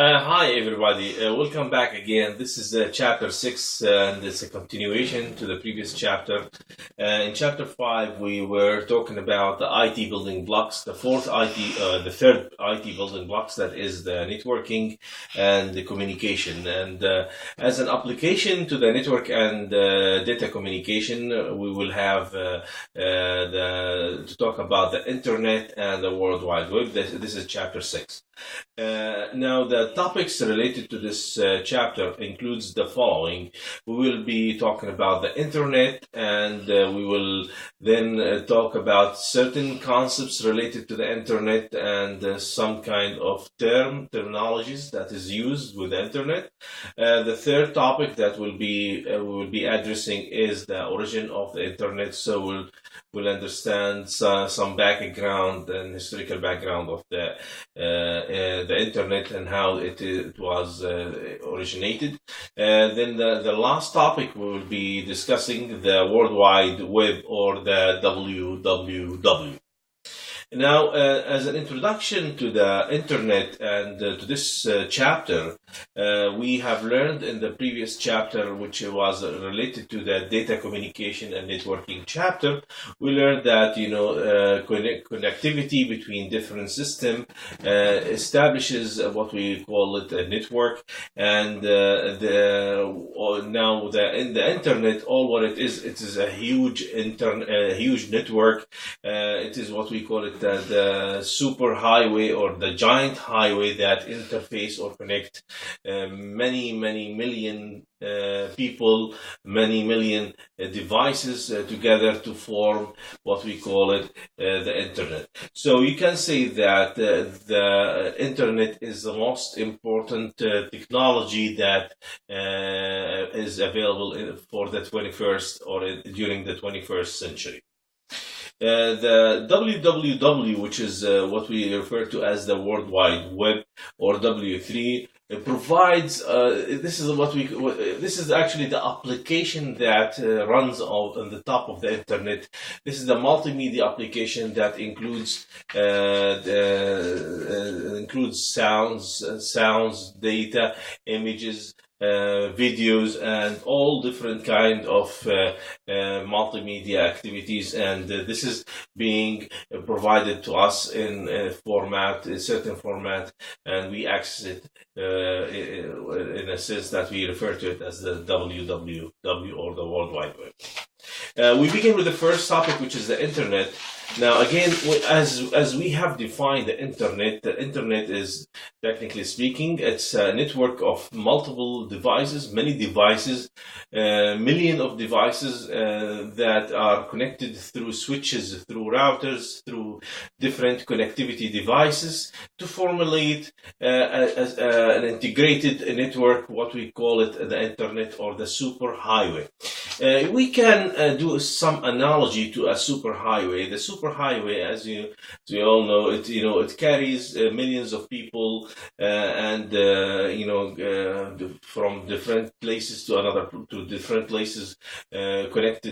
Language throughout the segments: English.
Hi everybody, welcome back again. This is chapter 6 and it's a continuation to the previous chapter. In chapter 5 we were talking about the IT building blocks, the third IT building blocks, that is the networking and the communication. And as an application to the network and data communication, we will have to talk about the internet and the World Wide Web. This is chapter 6. Now, the topics related to this chapter includes the following. We will be talking about the internet, and we will then talk about certain concepts related to the internet and some kind of terminologies that is used with the internet. The third topic that we will be addressing is the origin of the internet. So we'll understand some background and historical background of the internet and how it was originated. Then the last topic we will be discussing the World Wide Web, or the WWW. Now, as an introduction to the internet and to this chapter, we have learned in the previous chapter, which was related to the data communication and networking chapter, we learned that connectivity between different systems establishes what we call it a network, and in the internet, all what it is a huge network. It is what we call it the super highway, or the giant highway that interface or connect many million people, many million devices together to form what we call it the internet. So you can say that the internet is the most important technology that is available for the 21st, or during the 21st century. The WWW, which is what we refer to as the World Wide Web, or W3, provides. This is actually the application that runs on the top of the internet. This is the multimedia application that includes sounds, data, images, videos, and all different kind of multimedia activities, and this is being provided to us in a certain format, and we access it in a sense that we refer to it as the WWW, or the World Wide Web. We begin with the first topic, which is the internet. Now, again, as we have defined the internet is, technically speaking, it's a network of multiple devices, many devices, million of devices that are connected through switches, through routers, through different connectivity devices to formulate an integrated network, what we call it the internet, or the super highway. We can do some analogy to a super highway. The super highway, as we all know, it carries millions of people from different places to different places, connect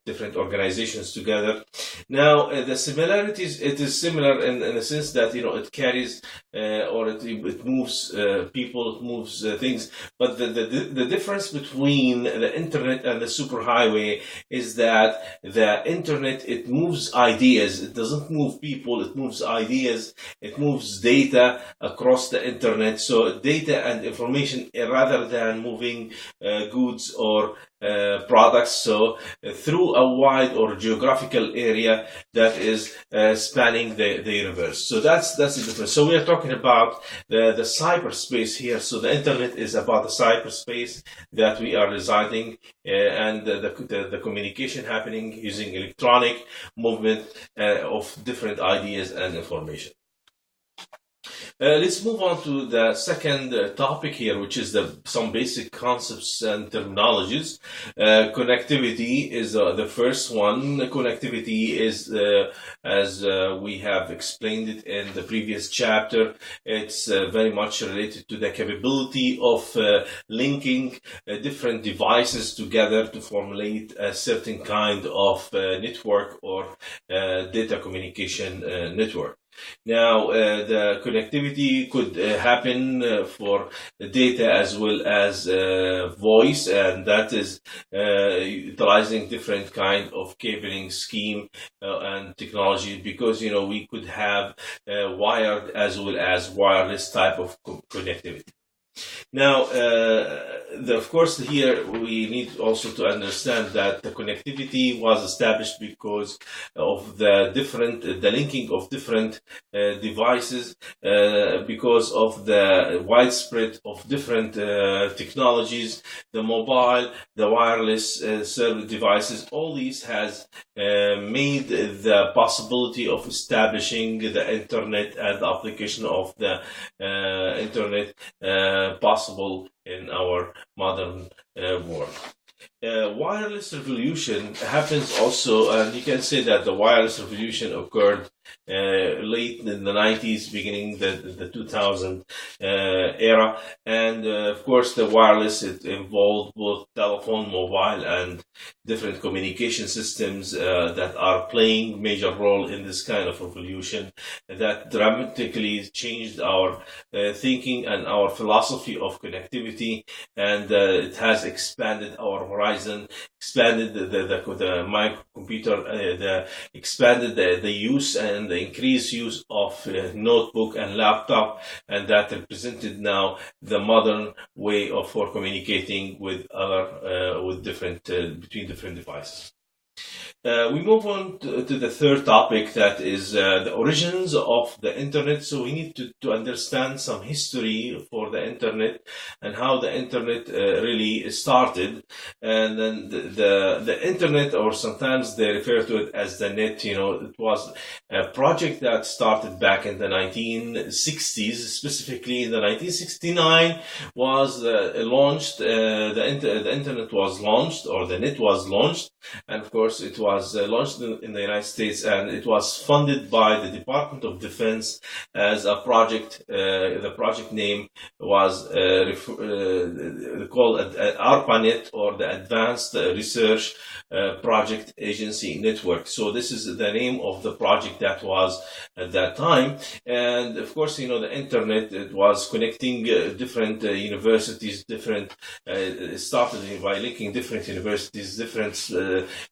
different organizations together. Now, the similarities, it is similar in the sense that it carries or it moves people, it moves things. But the difference between the internet and the superhighway is that the internet, it moves ideas. It doesn't move people. It moves ideas. It moves data across the internet. So data and information, rather than moving goods or products, so through a wide or geographical area that is spanning the universe. So that's the difference. So we are talking about the cyberspace here. So the internet is about the cyberspace that we are residing, and the communication happening using electronic movement of different ideas and information. Let's move on to the second topic here, which is some basic concepts and terminologies. Connectivity is the first one. Connectivity is, as we have explained it in the previous chapter, it's very much related to the capability of linking different devices together to formulate a certain kind of network or data communication network. Now, the connectivity could happen for data as well as voice, and that is utilizing different kind of cabling scheme and technology, because we could have wired as well as wireless type of connectivity. Now, of course, here we need also to understand that the connectivity was established because of the linking of different devices, because of the widespread of different technologies, the mobile, the wireless server devices. All these has made the possibility of establishing the internet and the application of the internet possible in our modern world. Wireless revolution happens also, and you can say that the wireless revolution occurred late in the 90s, beginning the 2000 era, and of course the wireless, it involved both telephone, mobile, and different communication systems that are playing major role in this kind of revolution that dramatically changed our thinking and our philosophy of connectivity, and it has expanded our horizon, expanded the microcomputer, expanded the use and the increased use of notebook and laptop, and that represented now the modern way for communicating with between different devices. We move on to the third topic, that is the origins of the internet. So we need to understand some history for the internet and how the internet really started. And then the internet, or sometimes they refer to it as the net, it was a project that started back in the 1960s, specifically in the 1969 was launched, the internet was launched, or the net was launched, and of course it was launched in the United States, and it was funded by the Department of Defense as a project. The project name was called ARPANET, or the Advanced Research Project Agency Network. So this is the name of the project that was at that time. And of course, the internet, it was connecting different universities, started by linking different universities, different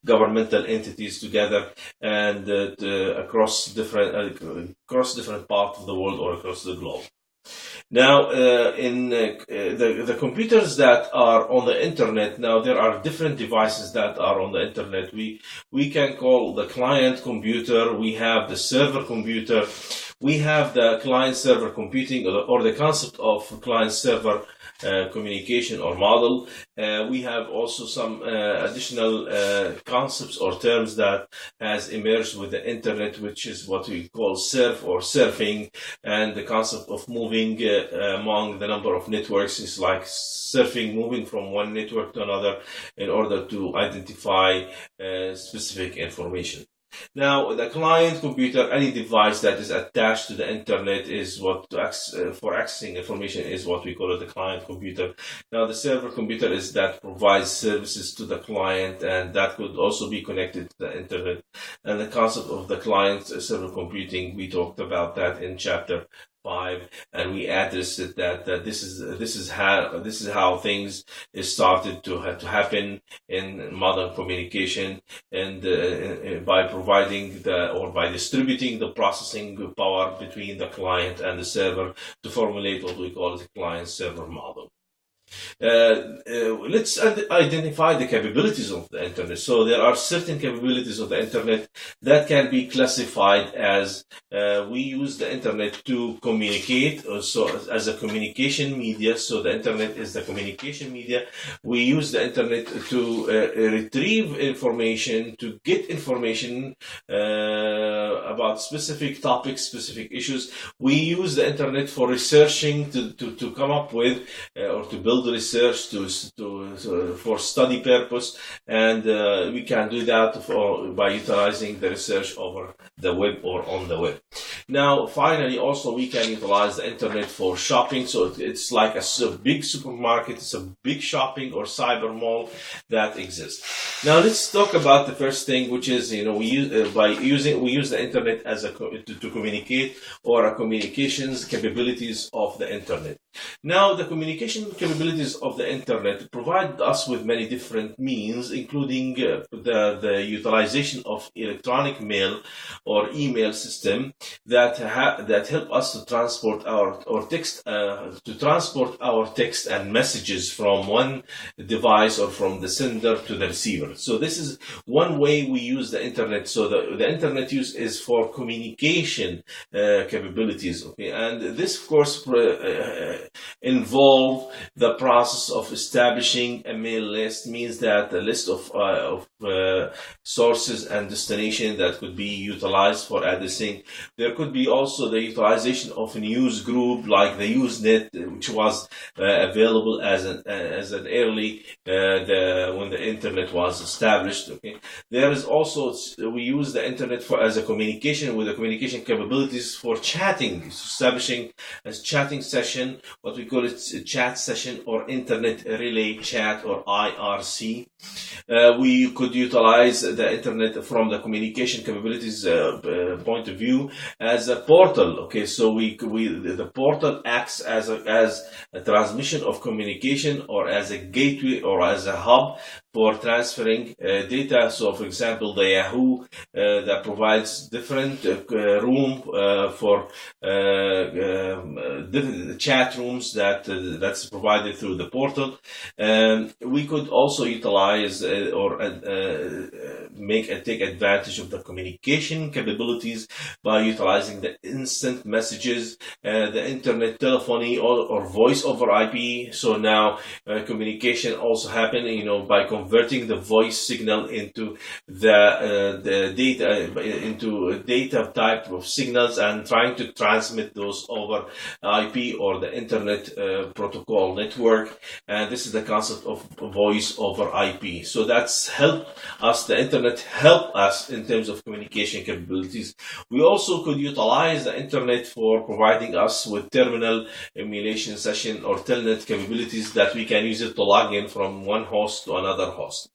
governmental entities together, and across different parts of the world or across the globe. Now, in the computers that are on the internet, now there are different devices that are on the internet. We can call the client computer, we have the server computer, we have the client-server computing, or the concept of client-server communication or model. We have also some additional concepts or terms that has emerged with the internet, which is what we call surf or surfing, and the concept of moving among the number of networks is like surfing, moving from one network to another in order to identify specific information. Now, the client computer, any device that is attached to the internet, is what for accessing information is what we call it the client computer. Now, the server computer is that provides services to the client, and that could also be connected to the internet. And the concept of the client server computing, we talked about that in chapter 5, and we addressed it that this is how things started to happen in modern communication, and by providing by distributing the processing power between the client and the server to formulate what we call the client-server model. Let's identify the capabilities of the internet. So there are certain capabilities of the internet that can be classified as we use the internet to communicate, so as a communication media. So the internet is the communication media. We use the internet to retrieve information, to get information about specific topics, specific issues. We use the internet for researching to come up with or to build field research for study purpose, and we can do that by utilizing the research over the web or on the web. Now, finally, also we can utilize the internet for shopping. So it's like a big supermarket, it's a big shopping or cyber mall that exists. Now let's talk about the first thing, which is, we use the internet as to communicate, or a communications capabilities of the internet. Now, the communication capabilities of the internet provide us with many different means, including the utilization of electronic mail or email system that help us to transport our text and messages from one device or from the sender to the receiver. So this is one way we use the internet. So the internet use is for communication capabilities. Okay, and this, of course, involve the process of establishing a mail list. Means that a list of sources and destination that could be utilized for addressing. There could be also the utilization of a news group like the Usenet, which was available as an early when the internet was established. Okay, there is also, we use the internet as a communication with the communication capabilities for chatting, establishing a chatting session, what we call it a chat session or internet relay chat or IRC. We could utilize the internet from the communication capabilities point of view as a portal. Okay, so the portal acts as a transmission of communication, or as a gateway, or as a hub for transferring data. So, for example, the Yahoo that provides different room for different chat rooms that's provided through the portal. We could also utilize or take advantage of the communication capabilities by utilizing the instant messages, the internet telephony, or voice over IP. So now communication also happen, by converting the voice signal into the data type of signals and trying to transmit those over IP or the internet protocol network. And this is the concept of voice over IP. So that's the internet help us in terms of communication capabilities. We also could utilize the internet for providing us with terminal emulation session or telnet capabilities that we can use it to log in from one host to another host.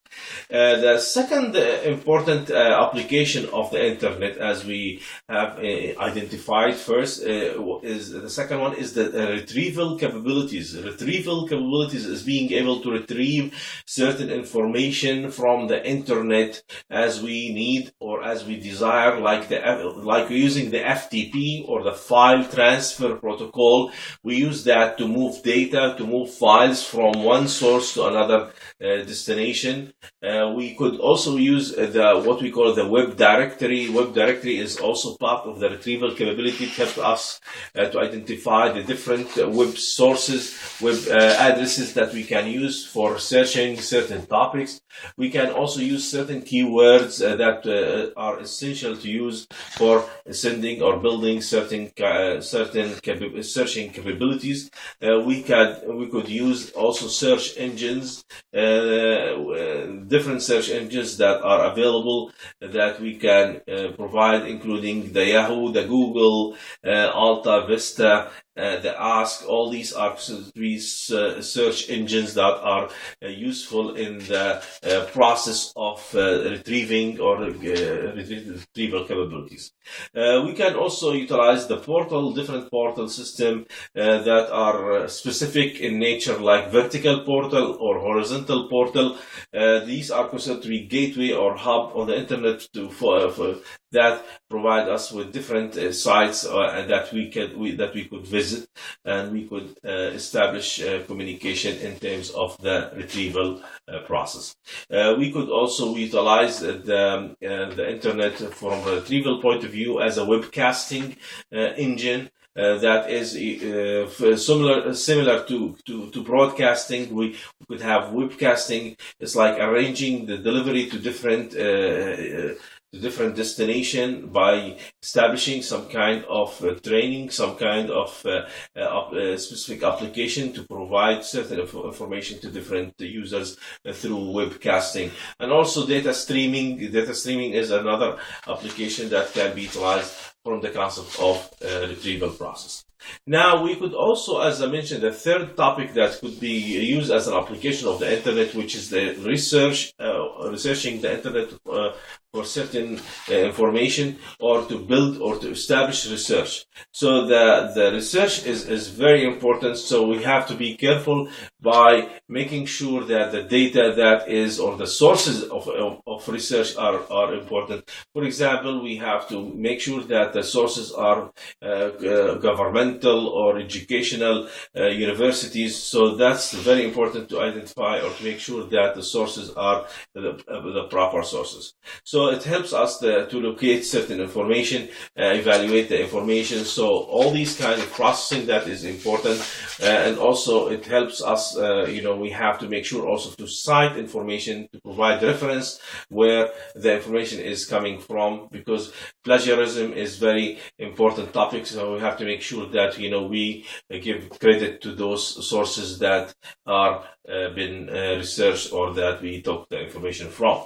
The second important application of the internet, as we have identified first, is the retrieval capabilities. Retrieval capabilities is being able to retrieve certain information from the internet as we need or as we desire, like using the FTP or the file transfer protocol. We use that to move data, to move files from one source to another destination. We could also use what we call the web directory. Web directory is also part of the retrieval capability. It helps us to identify the different web sources, web addresses that we can use for searching certain topics. We can also use certain keywords that are essential to use for sending or building certain searching capabilities. We could use also search engines, different search engines that are available that we can provide, including the Yahoo, the Google, Alta Vista, the Ask. All these are search engines that are useful in the process of retrieving or retrieval capabilities. We can also utilize the different portal system that are specific in nature, like vertical portal or horizontal portal. These are considered to be gateway or hub on the internet that provide us with different sites that we could visit, and we could establish communication in terms of the retrieval process. We could also utilize the internet from a retrieval point of view as a webcasting engine. That is similar to broadcasting. We could have webcasting. It's like arranging the delivery to different to different destination by establishing some kind of training, some kind of specific application to provide certain information to different users through webcasting. And also data streaming. Data streaming is another application that can be utilized from the concept of retrieval process. Now, we could also, as I mentioned, the third topic that could be used as an application of the internet, which is the researching the internet for certain information, or to build or to establish research. So the research is very important. So we have to be careful by making sure that the data that is, or the sources of research are important. For example, we have to make sure that the sources are governmental or educational universities. So that's very important to identify or to make sure that the sources are the proper sources. So it helps us to locate certain information, evaluate the information. So all these kind of processing that is important, and also it helps us. We have to make sure also to cite information, to provide reference where the information is coming from, because plagiarism is very important topic. So we have to make sure that we give credit to those sources that are been researched or that we took the information from.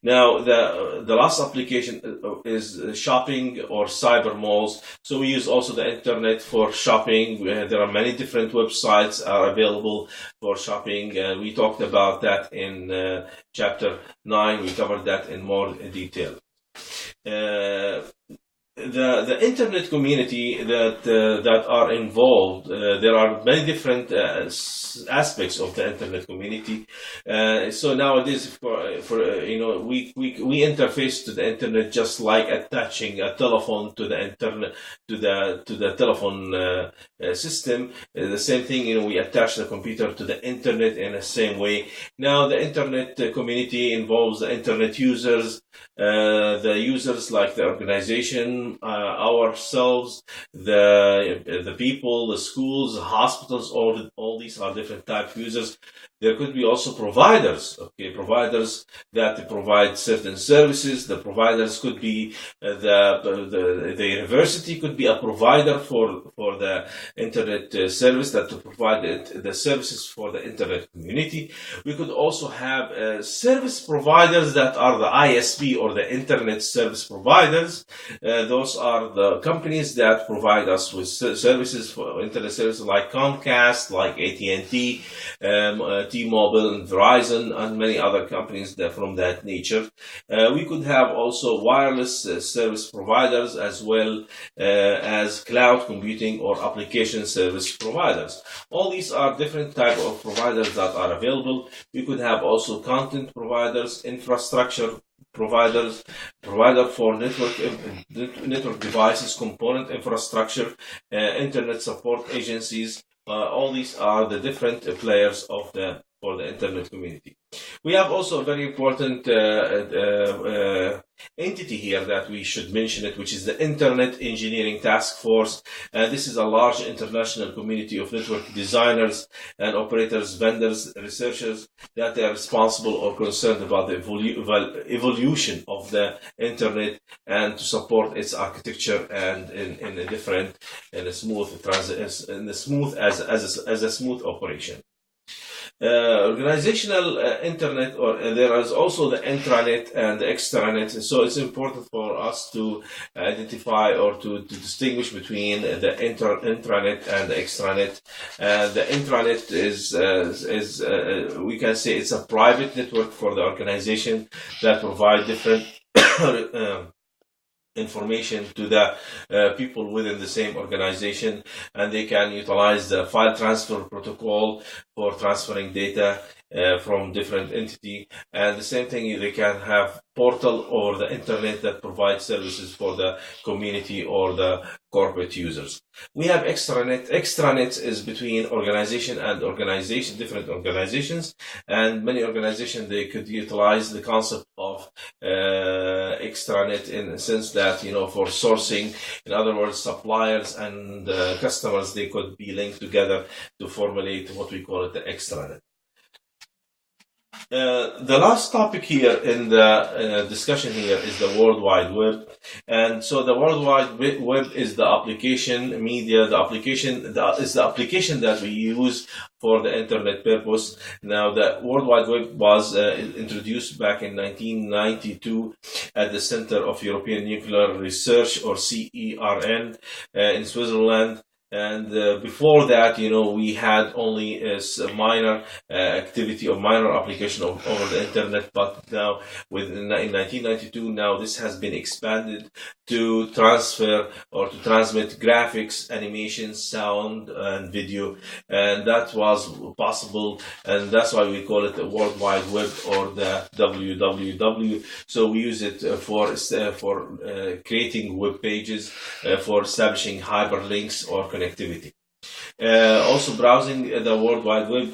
Now, the last application is shopping or cyber malls. So we use also the internet for shopping. There are many different websites are available for shopping. We talked about that in chapter 9. We covered that in more detail. The internet community that are involved, there are many different aspects of the internet community. So nowadays, we interface to the internet just like attaching a telephone to the internet, to the telephone system. The same thing, we attach the computer to the internet in the same way. Now the internet community involves the internet users, the users like the organization, ourselves, the people, the schools, the hospitals. All these are different type of users. There could be also providers, providers that provide certain services. The providers could be the university could be a provider for the internet service that to provide the services for the internet community. We could also have service providers that are the ISP, or the internet service providers. Those are the companies that provide us with services for internet services like Comcast, like AT&T, T-Mobile and Verizon, and many other companies from that nature. We could have also wireless service providers, as well as cloud computing or application service providers. All these are different type of providers that are available. We could have also content providers, infrastructure providers, provider for network devices, component infrastructure, internet support agencies. All these are the different players for the internet community. We have also a very important entity here that we should mention it, which is the Internet Engineering Task Force. This is a large international community of network designers and operators, vendors, researchers that are responsible or concerned about the evolution of the internet and to support its architecture and in a smooth operation. Organizational internet, or there is also the intranet and the extranet. So it's important for us to identify or to distinguish between the intranet and the extranet. The intranet is we can say it's a private network for the organization that provide different information to the people within the same organization, and they can utilize the file transfer protocol for transferring data from different entity. And the same thing, they can have portal or the internet that provides services for the community or the corporate users. We have extranet. Extranet is between organization and organization, different organizations, and many organizations, they could utilize the concept of extranet in the sense that, for sourcing, in other words, suppliers and customers, they could be linked together to formulate what we call it the extranet. The last topic here in the discussion here is the World Wide Web. And so the World Wide Web is the application media, is the application that we use for the internet purpose. Now, the World Wide Web was introduced back in 1992 at the Center of European Nuclear Research, or CERN, in Switzerland. And before that, we had only a minor activity or minor application over the internet. But now, in 1992, now this has been expanded to transfer or to transmit graphics, animation, sound, and video. And that was possible, and that's why we call it the World Wide Web, or the WWW. So we use it for creating web pages, for establishing hyperlinks or connectivity. Also, browsing the World Wide Web,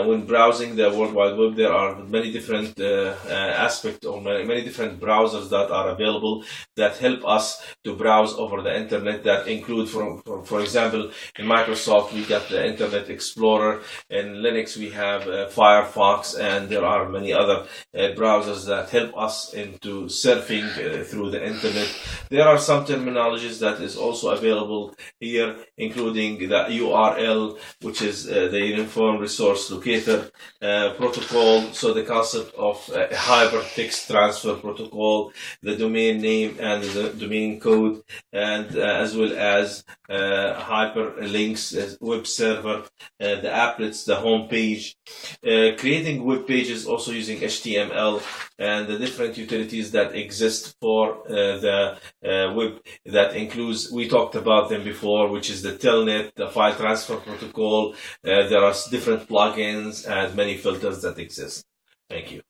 when browsing the World Wide Web, there are many different aspects, or many different browsers that are available that help us to browse over the internet, that include, for example, in Microsoft, we got the Internet Explorer. In Linux, we have Firefox, and there are many other browsers that help us into surfing through the internet. There are some terminologies that is also available here, including the URL, which is the Uniform Resource Locator protocol. So the concept of hypertext transfer protocol, the domain name and the domain code, and as well as hyperlinks, web server, the applets, the home page, creating web pages also using HTML, and the different utilities that exist for the web. That includes, we talked about them before, which is the Telnet, the file transfer protocol. There are different plugins and many filters that exist. Thank you.